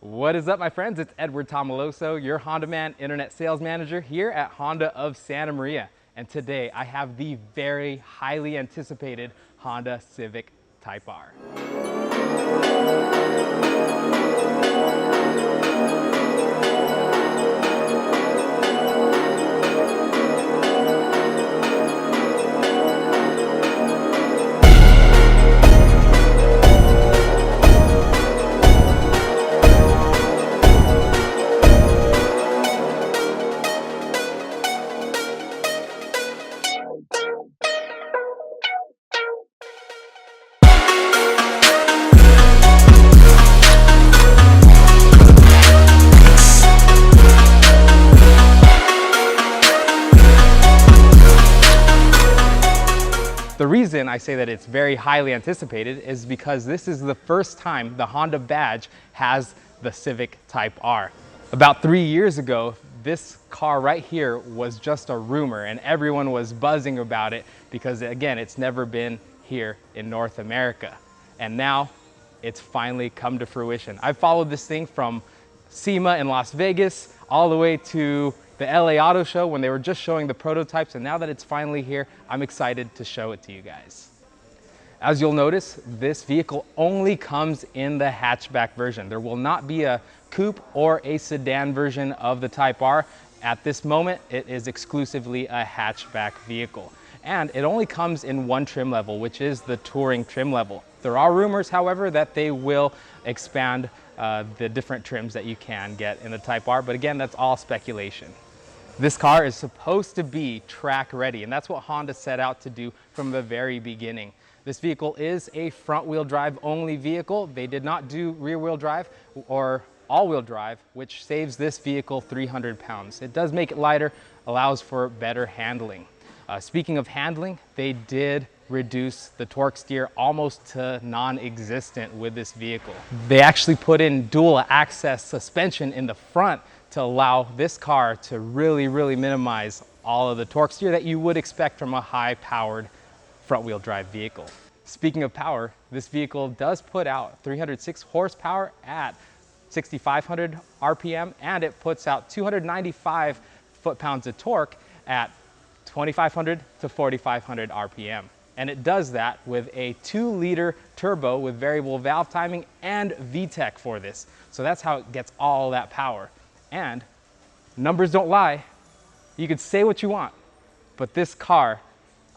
What is up, my friends? It's Edward Tomilloso, your Honda Man Internet Sales Manager here at Honda of Santa Maria. And today I have the very highly anticipated Honda Civic Type R. The reason I say that it's very highly anticipated is because this is the first time the Honda badge has the Civic Type R. About 3 years ago, this car right here was just a rumor and everyone was buzzing about it because, again, it's never been here in North America. And now it's finally come to fruition. I've followed this thing from SEMA in Las Vegas all the way to the LA Auto Show when they were just showing the prototypes, and now that it's finally here, I'm excited to show it to you guys. As you'll notice, this vehicle only comes in the hatchback version. There will not be a coupe or a sedan version of the Type R. At this moment, it is exclusively a hatchback vehicle. And it only comes in one trim level, which is the touring trim level. There are rumors, however, that they will expand the different trims that you can get in the Type R, but again, that's all speculation. This car is supposed to be track ready, and that's what Honda set out to do from the very beginning. This vehicle is a front-wheel drive only vehicle. They did not do rear-wheel drive or all-wheel drive, which saves this vehicle 300 pounds. It does make it lighter, allows for better handling. Speaking of handling, they did reduce the torque steer almost to non-existent with this vehicle. They actually put in dual access suspension in the front to allow this car to really minimize all of the torque steer that you would expect from a high-powered front-wheel drive vehicle. Speaking of power, this vehicle does put out 306 horsepower at 6,500 RPM, and it puts out 295 foot-pounds of torque at 2,500 to 4,500 RPM. And it does that with a 2-liter turbo with variable valve timing and VTEC for this. So that's how it gets all that power. And numbers don't lie. You could say what you want, but this car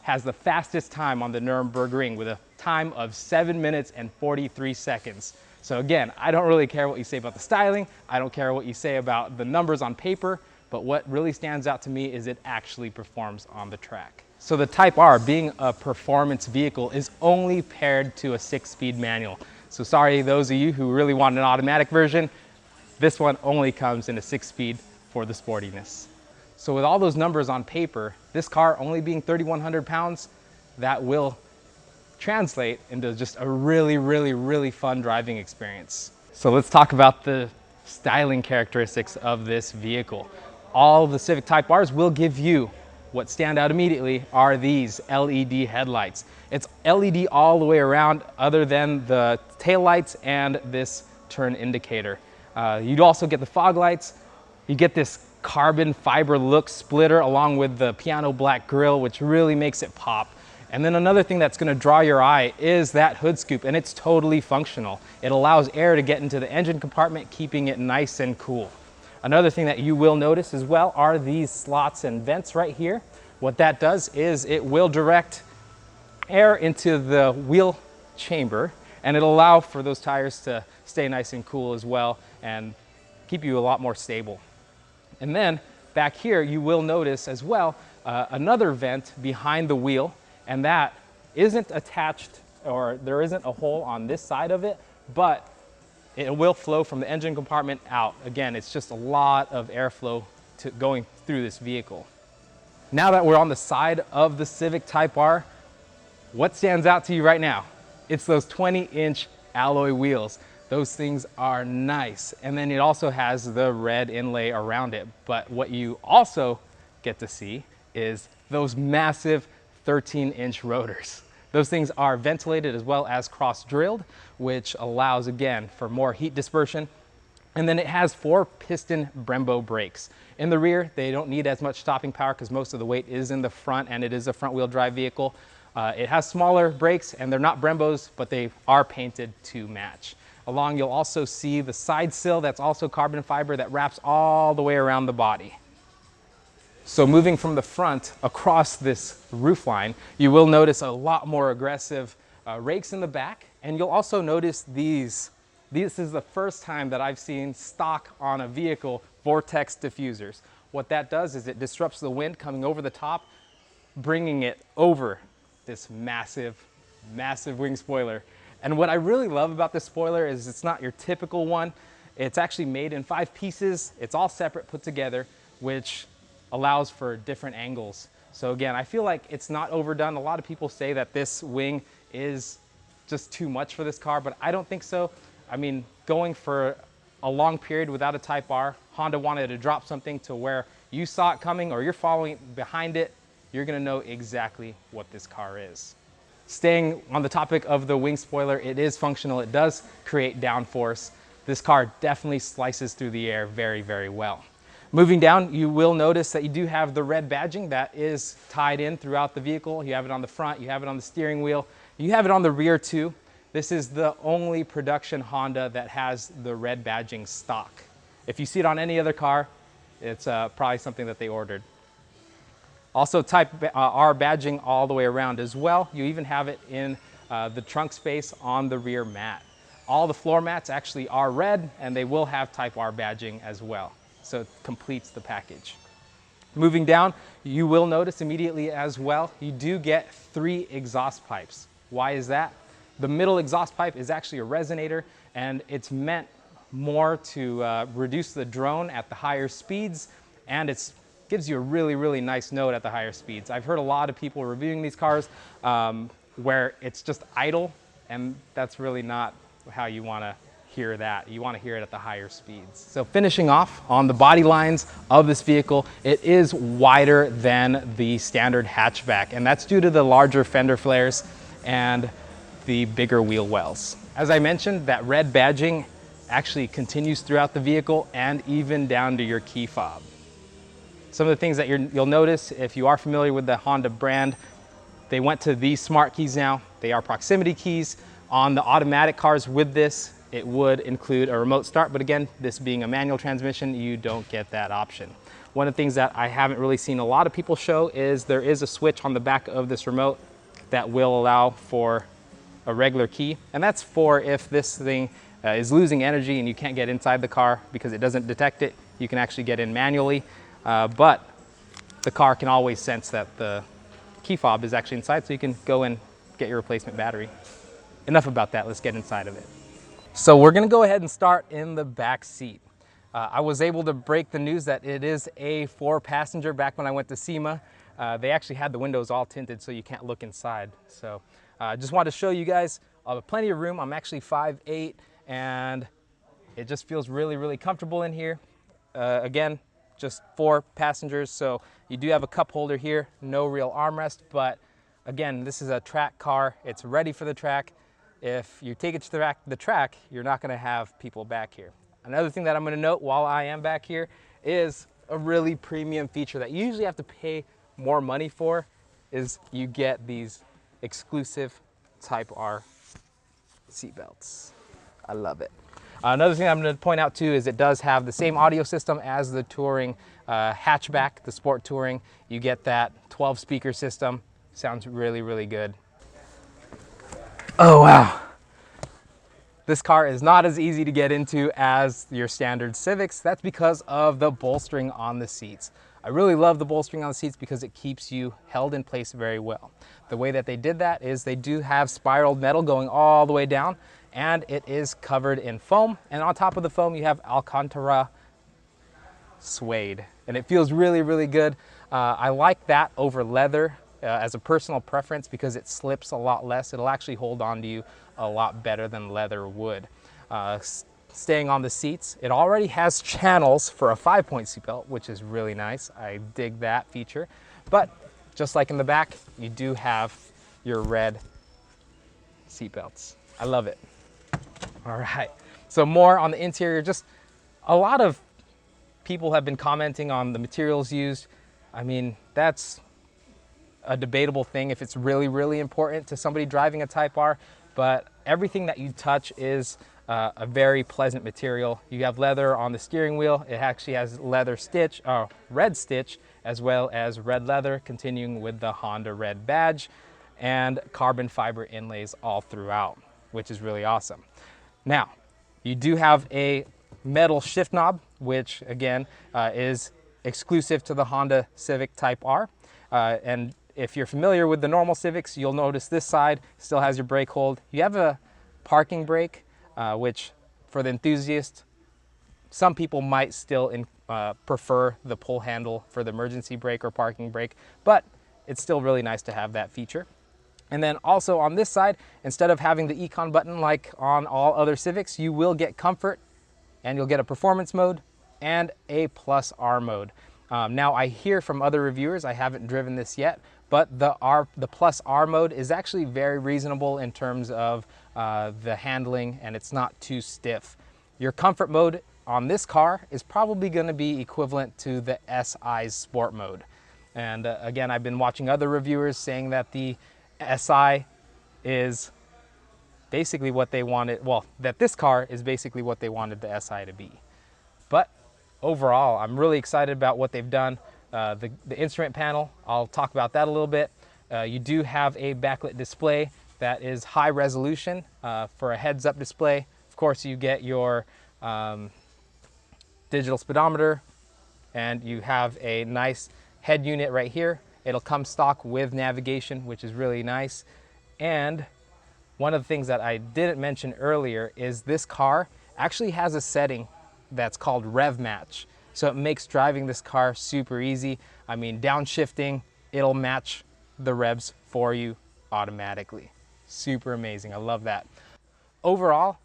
has the fastest time on the Nürburgring with a time of 7 minutes and 43 seconds. So again, I don't really care what you say about the styling. I don't care what you say about the numbers on paper, but what really stands out to me is it actually performs on the track. So the Type R, being a performance vehicle, is only paired to a 6-speed manual. So sorry, those of you who really want an automatic version, this one only comes in a 6-speed for the sportiness. So with all those numbers on paper, this car only being 3,100 pounds, that will translate into just a really fun driving experience. So let's talk about the styling characteristics of this vehicle. All the Civic Type Rs will give you what stand out immediately are these LED headlights. It's LED all the way around other than the taillights and this turn indicator. You'd also get the fog lights. You get this carbon fiber look splitter along with the piano black grille, which really makes it pop. And then another thing that's going to draw your eye is that hood scoop, and it's totally functional. It allows air to get into the engine compartment, keeping it nice and cool. Another thing that you will notice as well are these slots and vents right here. What that does is it will direct air into the wheel chamber, and it'll allow for those tires to stay nice and cool as well and keep you a lot more stable. And then back here you will notice as well another vent behind the wheel, and that isn't attached, or there isn't a hole on this side of it, but it will flow from the engine compartment out. Again, it's just a lot of airflow going through this vehicle. Now that we're on the side of the Civic Type R, what stands out to you right now? It's those 20-inch alloy wheels. Those things are nice. And then it also has the red inlay around it. But what you also get to see is those massive 13-inch rotors. Those things are ventilated as well as cross-drilled, which allows, again, for more heat dispersion And then it has 4 piston Brembo brakes. In the rear, they don't need as much stopping power because most of the weight is in the front and it is a front wheel drive vehicle. It has smaller brakes and they're not Brembos, but they are painted to match. Along, you'll also see the side sill that's also carbon fiber that wraps all the way around the body. So moving from the front across this roofline, you will notice a lot more aggressive rakes in the back, and you'll also notice these. This is the first time that I've seen stock on a vehicle Vortex Diffusers. What that does is it disrupts the wind coming over the top, bringing it over this massive, massive wing spoiler. And what I really love about this spoiler is it's not your typical one. It's actually made in 5 pieces. It's all separate put together, which allows for different angles. So again, I feel like it's not overdone. A lot of people say that this wing is just too much for this car, but I don't think so. I mean, going for a long period without a Type R, Honda wanted to drop something to where you saw it coming or you're following behind it, you're gonna know exactly what this car is. Staying on the topic of the wing spoiler, it is functional. It does create downforce. This car definitely slices through the air very, very well. Moving down, you will notice that you do have the red badging that is tied in throughout the vehicle. You have it on the front, you have it on the steering wheel, you have it on the rear too. This is the only production Honda that has the red badging stock. If you see it on any other car, it's probably something that they ordered. Also Type R badging all the way around as well. You even have it in the trunk space on the rear mat. All the floor mats actually are red and they will have Type R badging as well. So it completes the package. Moving down, you will notice immediately as well, you do get 3 exhaust pipes. Why is that? The middle exhaust pipe is actually a resonator and it's meant more to reduce the drone at the higher speeds, and it gives you a really, really nice note at the higher speeds. I've heard a lot of people reviewing these cars where it's just idle, and that's really not how you want to hear that. You want to hear it at the higher speeds. So finishing off on the body lines of this vehicle, it is wider than the standard hatchback, and that's due to the larger fender flares and the bigger wheel wells. As I mentioned, that red badging actually continues throughout the vehicle and even down to your key fob. Some of the things that you'll notice if you are familiar with the Honda brand, they went to these smart keys now. They are proximity keys. On the automatic cars with this, it would include a remote start, but again, this being a manual transmission, you don't get that option. One of the things that I haven't really seen a lot of people show is there is a switch on the back of this remote that will allow for a regular key, and that's for if this thing is losing energy and you can't get inside the car because it doesn't detect it, you can actually get in manually, but the car can always sense that the key fob is actually inside, so you can go and get your replacement battery. Enough about that, let's get inside of it. So we're gonna go ahead and start in the back seat. I was able to break the news that it is a 4-passenger. Back when I went to SEMA, they actually had the windows all tinted so you can't look inside. So I just wanted to show you guys plenty of room. I'm actually 5'8", and it just feels really, really comfortable in here. Again, just 4 passengers, so you do have a cup holder here, no real armrest, but again, this is a track car. It's ready for the track. If you take it to the track, you're not gonna have people back here. Another thing that I'm gonna note while I am back here is a really premium feature that you usually have to pay more money for, is you get these exclusive Type R seatbelts. I love it. Another thing I'm going to point out too is it does have the same audio system as the Touring hatchback, the Sport Touring. You get that 12 speaker system. Sounds really, really good. Oh wow. This car is not as easy to get into as your standard Civics. That's because of the bolstering on the seats. I really love the bolstering on the seats because it keeps you held in place very well. The way that they did that is they do have spiraled metal going all the way down, and it is covered in foam. And on top of the foam, you have Alcantara suede, and it feels really, really good. I like that over leather as a personal preference because it slips a lot less. It'll actually hold on to you a lot better than leather would. Staying on the seats, it already has channels for a 5-point seatbelt, which is really nice. I dig that feature. But just like in the back, you do have your red seatbelts. I love it. All right, so more on the interior, just A lot of people have been commenting on the materials used. I mean, that's a debatable thing if it's really, really important to somebody driving a Type R, but everything that you touch is a very pleasant material. You have leather on the steering wheel. It actually has leather stitch, red stitch, as well as red leather, continuing with the Honda red badge, and carbon fiber inlays all throughout, which is really awesome. Now, you do have a metal shift knob, which again is exclusive to the Honda Civic Type R. And if you're familiar with the normal Civics, you'll notice this side still has your brake hold. You have a parking brake, which for the enthusiast, some people might still prefer the pull handle for the emergency brake or parking brake, but it's still really nice to have that feature. And then also on this side, instead of having the Econ button like on all other Civics, you will get comfort, and you'll get a performance mode and a plus R mode. Now I hear from other reviewers, I haven't driven this yet, but the plus R mode is actually very reasonable in terms of the handling, and it's not too stiff. Your comfort mode on this car is probably going to be equivalent to the SI's sport mode. And again, I've been watching other reviewers saying that the SI is basically what they wanted, well, that this car is basically what they wanted the SI to be. But overall, I'm really excited about what they've done. The instrument panel, I'll talk about that a little bit. You do have a backlit display that is high resolution for a heads-up display. Of course, you get your digital speedometer, and you have a nice head unit right here. It'll come stock with navigation, which is really nice. And one of the things that I didn't mention earlier is this car actually has a setting that's called Rev Match. So it makes driving this car super easy. I mean, downshifting, it'll match the revs for you automatically. Super amazing, I love that. Overall,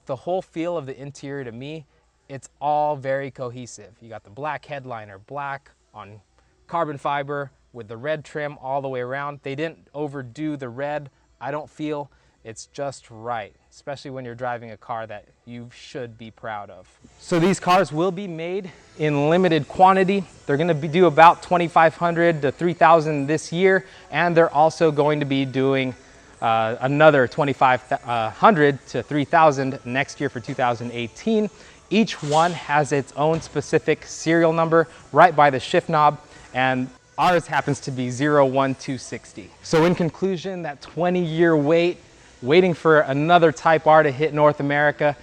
the whole feel of the interior to me, it's all very cohesive. You got the black headliner, black on carbon fiber with the red trim all the way around. They didn't overdo the red, I don't feel. It's just right, especially when you're driving a car that you should be proud of. So these cars will be made in limited quantity. They're going to do about 2,500 to 3,000 this year, and they're also going to be doing another 2,500 to 3,000 next year for 2018. Each one has its own specific serial number right by the shift knob, and ours happens to be 01260. So in conclusion, that 20-year wait, waiting for another Type R to hit North America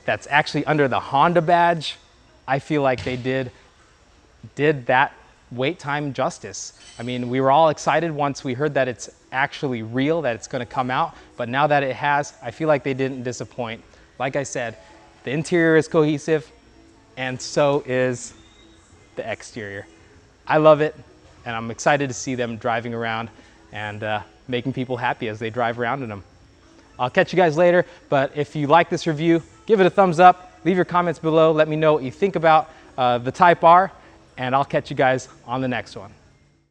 that's actually under the Honda badge, I feel like they did that wait time justice. I mean, we were all excited once we heard that it's actually real, that it's going to come out, but now that it has, I feel like they didn't disappoint. Like I said, the interior is cohesive, and so is the exterior. I love it, and I'm excited to see them driving around and making people happy as they drive around in them. I'll catch you guys later, but if you like this review, give it a thumbs up, leave your comments below, let me know what you think about the Type R, and I'll catch you guys on the next one.